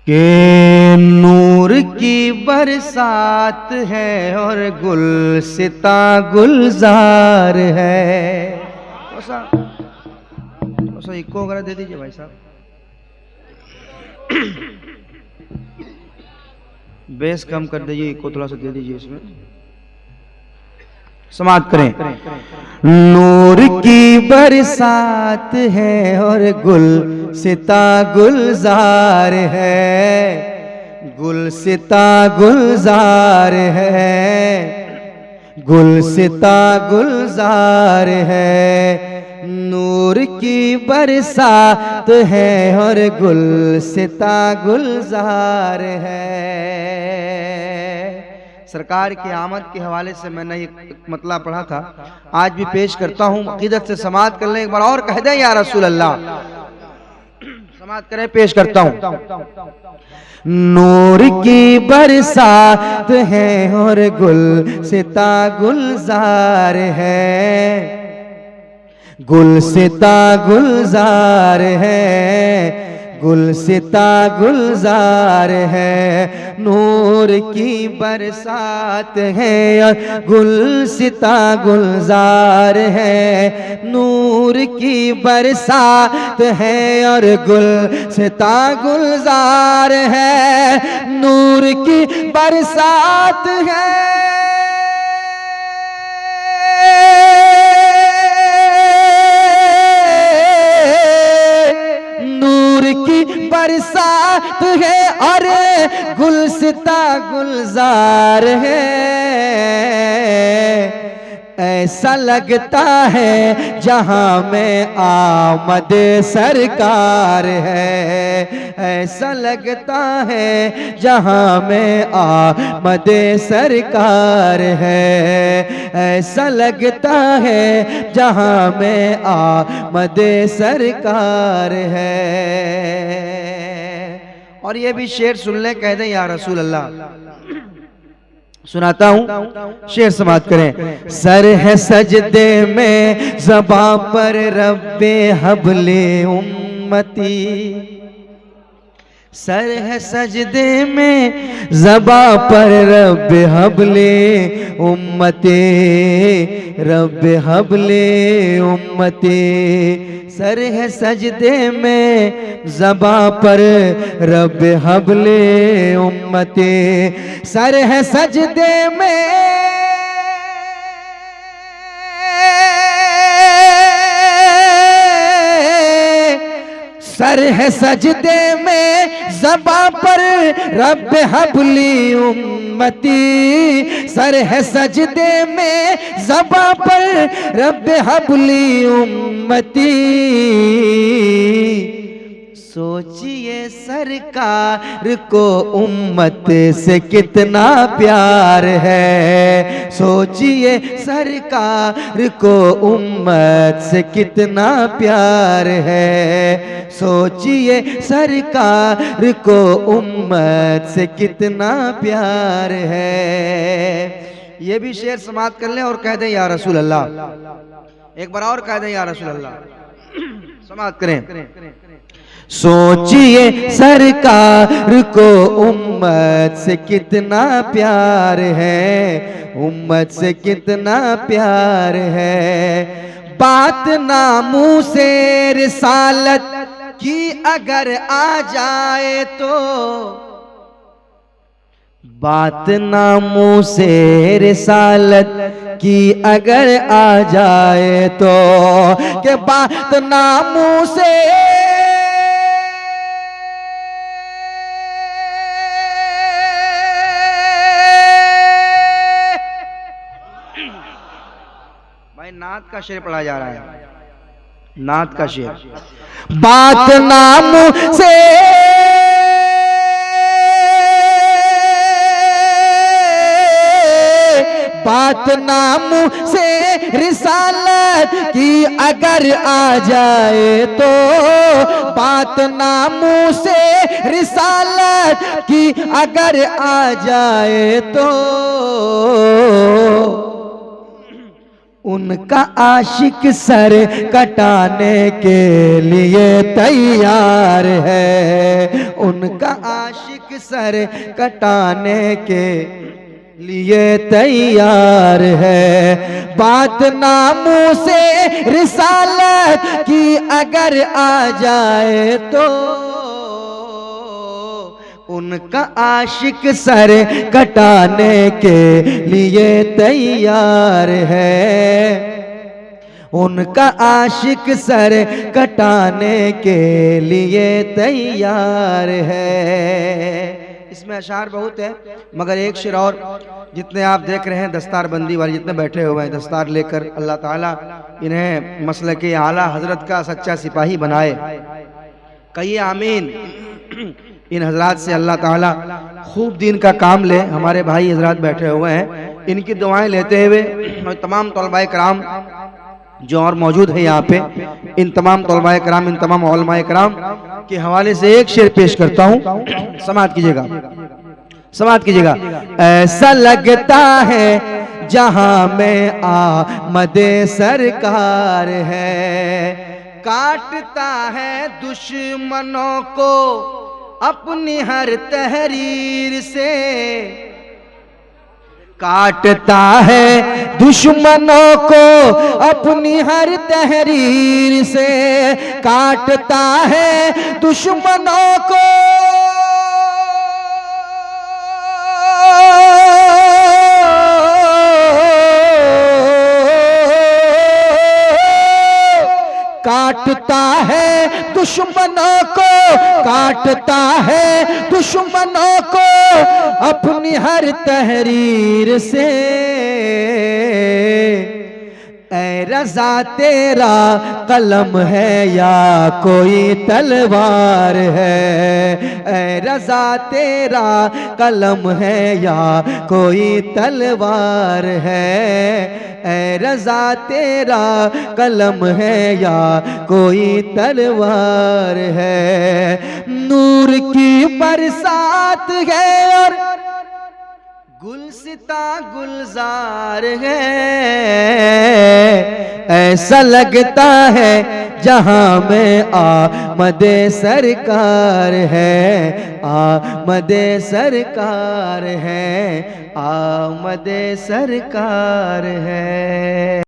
के नूर की बरसात है और गुलसिता गुलजार है। थोड़ा सा इको वगैरह दे दीजिए भाई साहब। बेस कम कर दीजिए, इको थोड़ा सा दे दीजिए इसमें। समाप्त करें। नूर की बरसात है और गुलसिता गुलजार है, गुलसिता गुलजार है, गुलसिता गुलजार है। नूर की बरसात है और गुलसिता गुलजार है। सरकार की आमद के हवाले से मैंने एक मतला पढ़ा था, आज भी पेश करता हूँ। अकीदत से समाअत कर लें, एक बार और कह दें या रसूल अल्लाह। समाअत करें, पेश करता हूँ। नूर की बरसात है और गुलसिता गुलजार है, गुलसिता गुलजार है, गुलसिता गुलजार है। नूर की बरसात है और गुलसिता गुलजार है, नूर की बरसात है और गुलसिता गुलजार है। नूर की बरसात है, बरसात है और गुलसिता गुलजार है। ऐसा लगता है जहां में आमद सरकार है, ऐसा लगता है जहां में आमद सरकार है, ऐसा लगता है जहां में आमद सरकार है। और ये भी शेर सुन ले, कह दे या रसूल अल्लाह। सुनाता हूं, शेर समाअत करें। सर है सजदे में ज़बां पर रब्बे हबले उम्मती, सर है सजदे में ज़बां पर रब्बे हबले उम्मती, रब्बे हबले उम्मती। सर है सजदे में ज़बां पर रब्बे हबले उम्मती, सर है सजदे में, सर है सजदे में ज़बां पर रब्बे हबली उम्मती, सर है सजदे में ज़बां पर रब्बे हबली उम्मती। सोचिए सरकार को उम्मत से कितना प्यार है, सोचिए सरकार को उम्मत से कितना प्यार है, सोचिए सरकार को उम्मत से कितना प्यार है। ये भी शेर समाअत कर लें और कह दें या रसूल अल्लाह। एक बार और कह दें या रसूल अल्लाह। समाअत करें। सोचिए सरकार को उम्मत से कितना प्यार है, उम्मत से कितना प्यार है। बात ना मुँह से रिसालत की अगर आ जाए तो, बात ना मुँह से रिसालत की अगर आ जाए तो, के बात ना मुँह से भाई नात का शेर पढ़ा जा रहा है, नात का शेर। बात नाम से बात नाम से रिसालत की अगर आ जाए तो, बात नाम से रिसालत की अगर आ जाए तो, उनका आशिक सर कटाने के लिए तैयार है, उनका आशिक सर कटाने के लिए तैयार है। बात नामू से रिसालत की अगर आ जाए तो उनका आशिक सर कटाने के लिए तैयार है, उनका आशिक सर कटाने के लिए तैयार है। इसमें अशार बहुत है मगर एक शेर और, जितने आप देख रहे हैं दस्तार बंदी वाले जितने बैठे हुए हैं दस्तार लेकर, अल्लाह ताला इन्हें मसलके आला हजरत का सच्चा सिपाही बनाए। कहिए आमीन। इन हजरात से अल्लाह ताला खूब दीन का काम ले। हमारे भाई हजरात बैठे हुए हैं, इनकी दुआएं लेते हुए और तमाम तलबाए कराम जो और मौजूद है यहाँ पे, इन तमाम तलबाए कराम, इन तमाम उलमाए कराम के हवाले से एक शेर पेश करता हूँ, समाअत कीजिएगा, समाअत कीजिएगा। ऐसा लगता है जहां में आमदे सरकार है, काटता है दुश्मनों को अपनी हर तहरीर से, काटता है दुश्मनों को अपनी हर तहरीर से, काटता है दुश्मनों को काटता है दुश्मनों को, काटता है दुश्मनों को अपनी हर तहरीर से। ऐ रज़ा तेरा कलम है या कोई तलवार है, ऐ रज़ा तेरा कलम है या कोई तलवार है, ऐ रज़ा तेरा कलम है या कोई तलवार है। नूर की बरसात है और गुलसिता गुलजार है, ऐसा लगता है जहां में आमदे सरकार है, आमदे सरकार है, आमदे सरकार है।